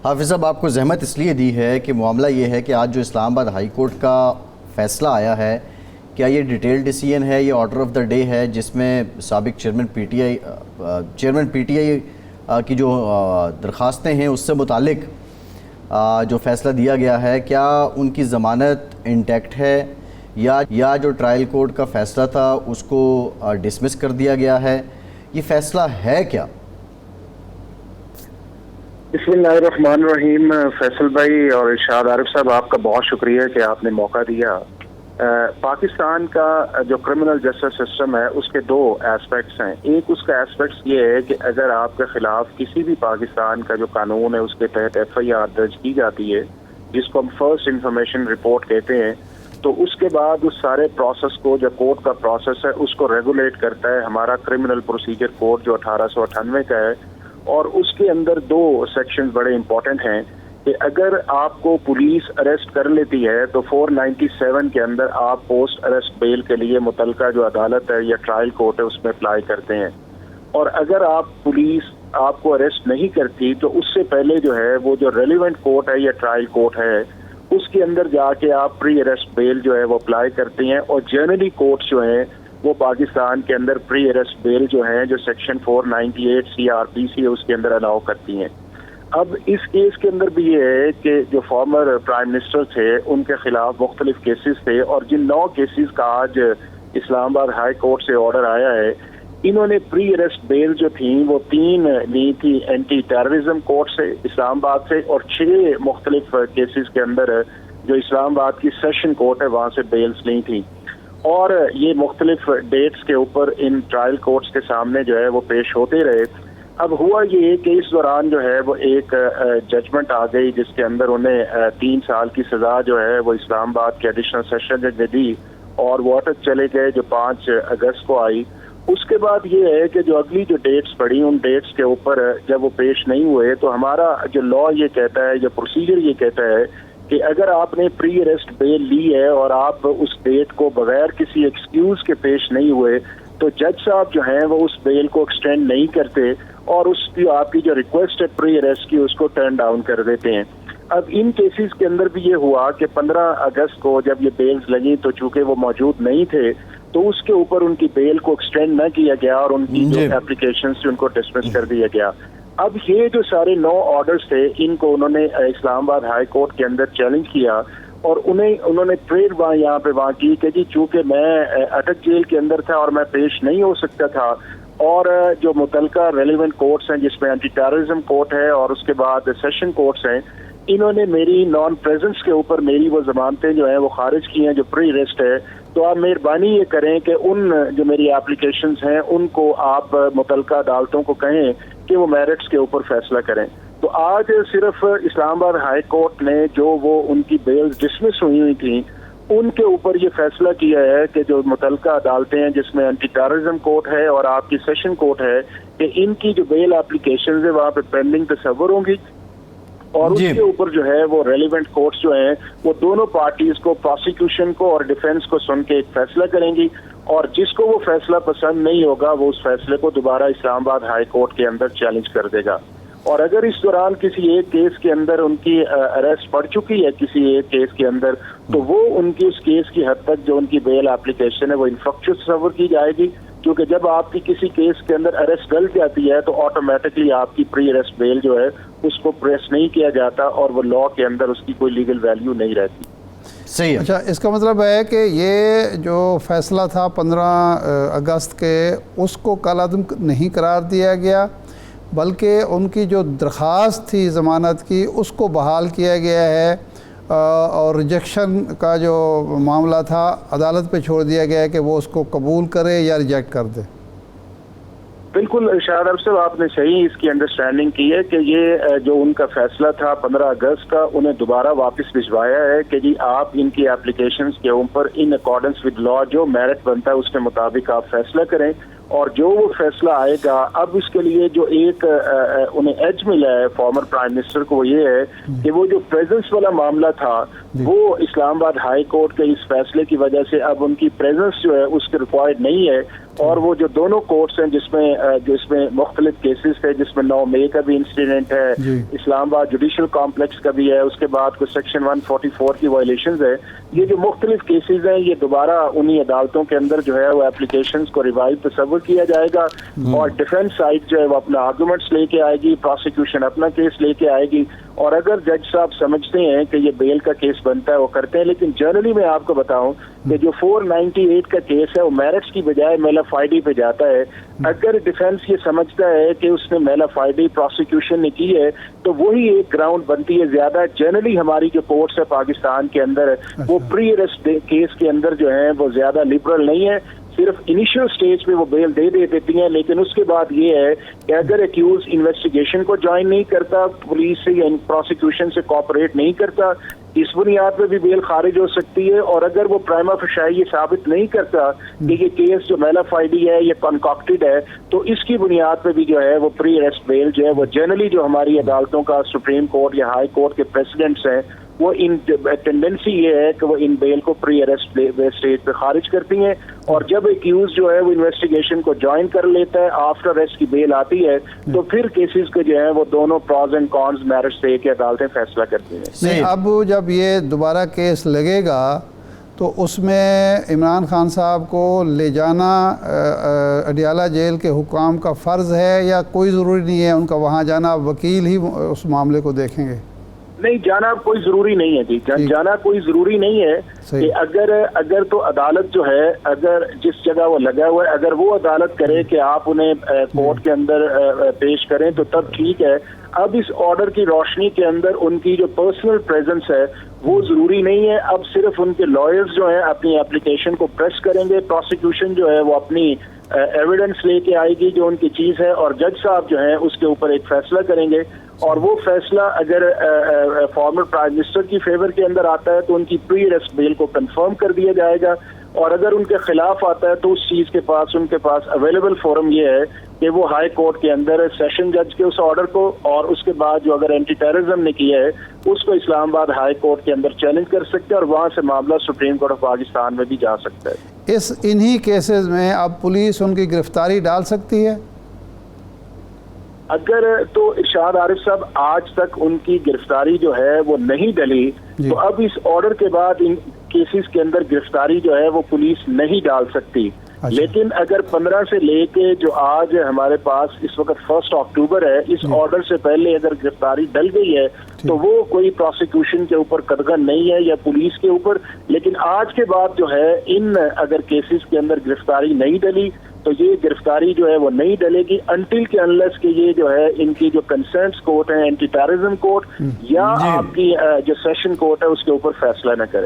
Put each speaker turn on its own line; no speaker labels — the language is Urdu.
حافظ صاحب آپ کو زحمت اس لیے دی ہے کہ معاملہ یہ ہے کہ آج جو اسلام آباد ہائی کورٹ کا فیصلہ آیا ہے، کیا یہ ڈیٹیل ڈیسیژن ہے، یہ آرڈر آف دا ڈے ہے جس میں سابق چیئرمین پی ٹی آئی کی جو درخواستیں ہیں اس سے متعلق جو فیصلہ دیا گیا ہے، کیا ان کی ضمانت انٹیکٹ ہے یا جو ٹرائل کورٹ کا فیصلہ تھا اس کو ڈسمس کر دیا گیا ہے؟ یہ فیصلہ ہے کیا؟
بسم اللہ الرحمن الرحیم۔ فیصل بھائی اور ارشاد عارف صاحب، آپ کا بہت شکریہ کہ آپ نے موقع دیا۔ پاکستان کا جو کرمنل جسٹس سسٹم ہے اس کے دو ایسپیکٹس ہیں۔ ایک اس کا ایسپیکٹس یہ ہے کہ اگر آپ کے خلاف کسی بھی پاکستان کا جو قانون ہے اس کے تحت ایف آئی آر درج کی جاتی ہے، جس کو ہم فرسٹ انفارمیشن رپورٹ کہتے ہیں، تو اس کے بعد اس سارے پروسیس کو، جو کورٹ کا پروسیس ہے، اس کو ریگولیٹ کرتا ہے ہمارا کرمنل پروسیجر کوڈ جو 1898 کا ہے۔ اور اس کے اندر دو سیکشن بڑے امپورٹنٹ ہیں کہ اگر آپ کو پولیس اریسٹ کر لیتی ہے تو 497 کے اندر آپ پوسٹ اریسٹ بیل کے لیے متعلقہ جو عدالت ہے یا ٹرائل کورٹ ہے اس میں اپلائی کرتے ہیں، اور اگر پولیس آپ کو اریسٹ نہیں کرتی تو اس سے پہلے جو ہے وہ جو ریلیونٹ کورٹ ہے یا ٹرائل کورٹ ہے اس کے اندر جا کے آپ پری اریسٹ بیل جو ہے وہ اپلائی کرتے ہیں۔ اور جنرلی کورٹس جو ہیں وہ پاکستان کے اندر پری اریسٹ بیل جو ہیں جو سیکشن 498 سی آر پی سی ہے اس کے اندر الاؤ کرتی ہیں۔ اب اس کیس کے اندر بھی یہ ہے کہ جو فارمر پرائم منسٹر تھے ان کے خلاف مختلف کیسز تھے، اور جن 9 کیسز کا آج اسلام آباد ہائی کورٹ سے آرڈر آیا ہے، انہوں نے پری اریسٹ بیل جو تھیں وہ 3 لی تھی اینٹی ٹیررزم کورٹ سے اسلام آباد سے، اور 6 مختلف کیسز کے اندر جو اسلام آباد کی سیشن کورٹ ہے وہاں سے بیلز لی تھیں، اور یہ مختلف ڈیٹس کے اوپر ان ٹرائل کورٹس کے سامنے جو ہے وہ پیش ہوتے رہے۔ اب ہوا یہ کہ اس دوران جو ہے وہ ایک ججمنٹ آ گئی جس کے اندر انہیں 3 سال کی سزا جو ہے وہ اسلام آباد کے ایڈیشنل سیشن جج نے دی، اور وہ اٹک چلے گئے جو 5 اگست کو آئی۔ اس کے بعد یہ ہے کہ جو اگلی جو ڈیٹس پڑی ان ڈیٹس کے اوپر جب وہ پیش نہیں ہوئے تو ہمارا جو لا یہ کہتا ہے، جو پروسیجر یہ کہتا ہے کہ اگر آپ نے پری اریسٹ بیل لی ہے اور آپ اس ڈیٹ کو بغیر کسی ایکسکیوز کے پیش نہیں ہوئے تو جج صاحب جو ہیں وہ اس بیل کو ایکسٹینڈ نہیں کرتے اور اس کی آپ کی جو ریکویسٹ ہے پری اریسٹ کی اس کو ٹرن ڈاؤن کر دیتے ہیں۔ اب ان کیسز کے اندر بھی یہ ہوا کہ 15 اگست کو جب یہ بیلز لگی تو چونکہ وہ موجود نہیں تھے تو اس کے اوپر ان کی بیل کو ایکسٹینڈ نہ کیا گیا اور ان کی جو اپلیکیشنز تھے ان کو ڈسمس کر دیا گیا۔ اب یہ جو سارے 9 آرڈرز تھے ان کو انہوں نے اسلام آباد ہائی کورٹ کے اندر چیلنج کیا، اور انہوں نے پریئر وہاں کی کہ جی چونکہ میں اٹک جیل کے اندر تھا اور میں پیش نہیں ہو سکتا تھا، اور جو متعلقہ ریلیونٹ کورٹس ہیں جس میں اینٹی ٹیررزم کورٹ ہے اور اس کے بعد سیشن کورٹس ہیں، انہوں نے میری نان پریزنس کے اوپر میری وہ ضمانتیں جو ہیں وہ خارج کی ہیں جو پری ریسٹ ہے، تو آپ مہربانی یہ کریں کہ ان جو میری اپلیکیشنز ہیں ان کو آپ متعلقہ عدالتوں کو کہیں کہ وہ میرٹس کے اوپر فیصلہ کریں۔ تو آج صرف اسلام آباد ہائی کورٹ نے جو وہ ان کی بیلز ڈسمس ہوئی تھیں ان کے اوپر یہ فیصلہ کیا ہے کہ جو متعلقہ عدالتیں ہیں جس میں اینٹی ٹیررزم کورٹ ہے اور آپ کی سیشن کورٹ ہے کہ ان کی جو بیل اپلیکیشنز ہیں وہاں پہ پینڈنگ تصور ہوں گی، اور اس کے اوپر جو ہے وہ ریلیونٹ کورٹس جو ہیں وہ دونوں پارٹیز کو، پروسیکیوشن کو اور ڈیفینس کو سن کے ایک فیصلہ کریں گی، اور جس کو وہ فیصلہ پسند نہیں ہوگا وہ اس فیصلے کو دوبارہ اسلام آباد ہائی کورٹ کے اندر چیلنج کر دے گا۔ اور اگر اس دوران کسی ایک کیس کے اندر ان کی اریسٹ پڑ چکی ہے کسی ایک کیس کے اندر تو وہ ان کی اس کیس کی حد تک جو ان کی بیل اپلیکیشن ہے وہ انفیکچوس تصور کی جائے گی، کیونکہ جب آپ کی کسی کیس کے اندر اریسٹ ڈل جاتی ہے تو آٹومیٹکلی آپ کی پری اریسٹ بیل جو ہے اس کو پریس نہیں کیا جاتا اور وہ لا کے اندر اس کی کوئی لیگل ویلیو نہیں رہتی۔
صحیح۔
اچھا، اس کا مطلب ہے کہ یہ جو فیصلہ تھا 15 اگست کے اس کو کالعدم نہیں قرار دیا گیا، بلکہ ان کی جو درخواست تھی ضمانت کی اس کو بحال کیا گیا ہے، اور ریجیکشن کا جو معاملہ تھا عدالت پہ چھوڑ دیا گیا ہے کہ وہ اس کو قبول کرے یا ریجیکٹ کر دے۔
بالکل ارشاد صاحب، آپ نے صحیح اس کی انڈرسٹینڈنگ کی ہے کہ یہ جو ان کا فیصلہ تھا 15 اگست کا انہیں دوبارہ واپس بھجوایا ہے کہ جی آپ ان کی اپلیکیشنز کے اوپر ان اکارڈنس ود لا جو میرٹ بنتا ہے اس کے مطابق آپ فیصلہ کریں، اور جو وہ فیصلہ آئے گا اب اس کے لیے جو ایک انہیں ایج ملا ہے فارمر پرائم منسٹر کو وہ یہ ہے کہ وہ جو پریزنس والا معاملہ تھا وہ اسلام آباد ہائی کورٹ کے اس فیصلے کی وجہ سے اب ان کی پریزنس جو ہے اس کے ریکوائرڈ نہیں ہے، اور وہ جو دونوں کورٹس ہیں جس میں مختلف کیسز تھے، جس میں 9 مئی کا بھی انسیڈنٹ ہے، اسلام آباد جوڈیشل کمپلیکس کا بھی ہے، اس کے بعد کوئی سیکشن 144 کی وائلیشنز ہے، یہ جو مختلف کیسز ہیں یہ دوبارہ انہی عدالتوں کے اندر جو ہے وہ اپلیکیشنز کو ریوائو تصور کیا جائے گا، اور ڈیفینس سائڈ جو ہے وہ اپنا آرگومنٹس لے کے آئے گی، پروسیکیوشن اپنا کیس لے کے آئے گی، اور اگر جج صاحب سمجھتے ہیں کہ یہ بیل کا کیس بنتا ہے وہ کرتے ہیں۔ لیکن جنرلی میں آپ کو بتاؤں کہ جو 498 کا کیس ہے وہ میرٹس کی بجائے میلا فائڈی پہ جاتا ہے۔ اگر ڈیفینس یہ سمجھتا ہے کہ اس نے میلا فائڈی پروسیکیوشن نے کی ہے تو وہی ایک گراؤنڈ بنتی ہے زیادہ۔ جنرلی ہماری جو کورٹس ہے پاکستان کے اندر وہ پری ارسٹ کیس کے اندر جو ہیں وہ زیادہ لبرل نہیں ہے، صرف انیشل سٹیج پہ وہ بیل دے دیتی ہیں، لیکن اس کے بعد یہ ہے کہ اگر ایکیوز انویسٹیگیشن کو جوائن نہیں کرتا، پولیس سے یا پروسیکیوشن سے کوآپریٹ نہیں کرتا، اس بنیاد پہ بھی بیل خارج ہو سکتی ہے۔ اور اگر وہ پرائما فیشی یہ ثابت نہیں کرتا کہ یہ کیس جو میلا فائڈی ہے یہ کنکاکٹڈ ہے، تو اس کی بنیاد پہ بھی جو ہے وہ پری اریسٹ بیل جو ہے وہ جنرلی جو ہماری عدالتوں کا سپریم کورٹ یا ہائی کورٹ کے پریسیڈنٹس ہیں وہ ان ٹینڈنسی یہ ہے کہ وہ ان بیل کو پری اریسٹ اسٹیج پہ خارج کرتی ہیں، اور جب ایکیوز جو ہے وہ انویسٹیگیشن کو جوائن کر لیتا ہے، آفٹر اریسٹ کی بیل آتی ہے، تو پھر کیسز کے جو ہیں وہ دونوں پروز اینڈ کونز میرٹس دے کے عدالتیں فیصلہ کرتی ہیں۔
نہیں، اب جب یہ دوبارہ کیس لگے گا تو اس میں عمران خان صاحب کو لے جانا اڈیالہ جیل کے حکام کا فرض ہے، یا کوئی ضروری نہیں ہے ان کا وہاں جانا، وکیل ہی اس معاملے کو دیکھیں گے؟
نہیں، جانا کوئی ضروری نہیں ہے جی، جانا کوئی ضروری نہیں ہے کہ اگر تو عدالت جو ہے اگر جس جگہ وہ لگا ہوا ہے اگر وہ عدالت کرے کہ آپ انہیں کورٹ کے اندر پیش کریں تو تب ٹھیک ہے۔ اب اس آرڈر کی روشنی کے اندر ان کی جو پرسنل پریزنس ہے وہ ضروری نہیں ہے، اب صرف ان کے لائرز جو ہیں اپنی اپلیکیشن کو پریس کریں گے، پروسیکیوشن جو ہے وہ اپنی ایویڈنس لے کے آئے گی جو ان کی چیز ہے، اور جج صاحب جو ہیں اس کے اوپر ایک فیصلہ کریں گے، اور وہ فیصلہ اگر فارمر پرائم منسٹر کی فیور کے اندر آتا ہے تو ان کی پری اریسٹ بیل کو کنفرم کر دیا جائے گا، اور اگر ان کے خلاف آتا ہے تو اس چیز کے پاس ان کے پاس اویلیبل فورم یہ ہے کہ وہ ہائی کورٹ کے اندر سیشن جج کے اس آرڈر کو، اور اس کے بعد جو اگر اینٹی ٹیررزم نے کیا ہے اس کو اسلام آباد ہائی کورٹ کے اندر چیلنج کر سکتے ہیں، اور وہاں سے معاملہ سپریم کورٹ آف پاکستان میں بھی جا سکتا ہے۔
انہی کیسز میں اب پولیس ان کی گرفتاری ڈال سکتی ہے؟
اگر تو ارشاد عارف صاحب آج تک ان کی گرفتاری جو ہے وہ نہیں ڈلی تو اب اس آرڈر کے بعد ان کیسز کے اندر گرفتاری جو ہے وہ پولیس نہیں ڈال سکتی، لیکن اگر 15 سے لے کے جو آج ہمارے پاس اس وقت 1 اکتوبر ہے، اس آرڈر سے پہلے اگر گرفتاری ڈل گئی ہے تو وہ کوئی پروسیکیوشن کے اوپر قدغن نہیں ہے یا پولیس کے اوپر، لیکن آج کے بعد جو ہے ان اگر کیسز کے اندر گرفتاری نہیں ڈلی تو یہ گرفتاری جو ہے وہ نہیں ڈلے گی انٹل کہ انلیس کہ یہ جو ہے ان کی جو کنسرنس کورٹ ہیں اینٹی ٹیررزم کورٹ یا آپ کی جو سیشن کورٹ ہے اس کے اوپر فیصلہ نہ کرے۔